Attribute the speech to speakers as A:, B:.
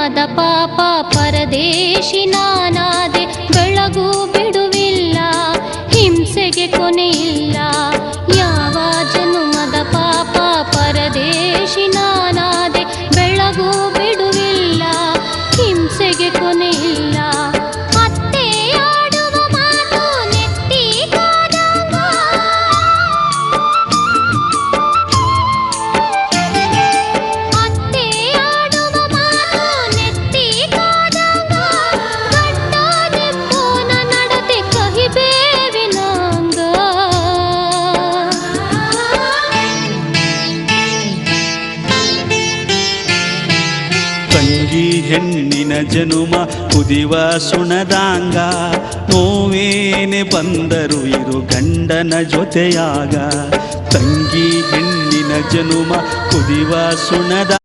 A: ಜನುಮದ ಪಾಪ ಪರದೇಶಿ ನಾನಾದೆ, ಬೆಳಗು ಬಿಡುವಿಲ್ಲ ಹಿಂಸೆಗೆ ಕೊನೆಯಿಲ್ಲ. ಯಾವ ಜನುಮದ ಪಾಪ ಪರದೇಶಿ ನಾನಾದೆ, ಬೆಳಗು ಬಿಡುವಿಲ್ಲ ಹಿಂಸೆಗೆ ಕೊನೆಯಿಲ್ಲ. ಅತ್ತೆ ಆಡುವ ಮಾತು ನೆತ್ತಿ ಕಾದಂಗ, ಅತ್ತೆ ಆಡುವ ಮಾತು ನೆತ್ತಿ ಕಾದಂಗ, ಗಡ್ಡದೆಪ್ಪೋನ ನಡತೆ ಕಹಿಬೇವಿನಂಗ.
B: ತಂಗಿ ಹೆಣ್ಣಿನ ಜನುಮ ಕುದಿವ ಸುಣದಾಂಗ, ನೋವೇನೆ ಬಂದರು ಇರು ಗಂಡನ ಜೊತೆಯಾಗ. ತಂಗಿ ಹೆಣ್ಣಿನ ಜನುಮ ಕುದಿವ ಸುಣದ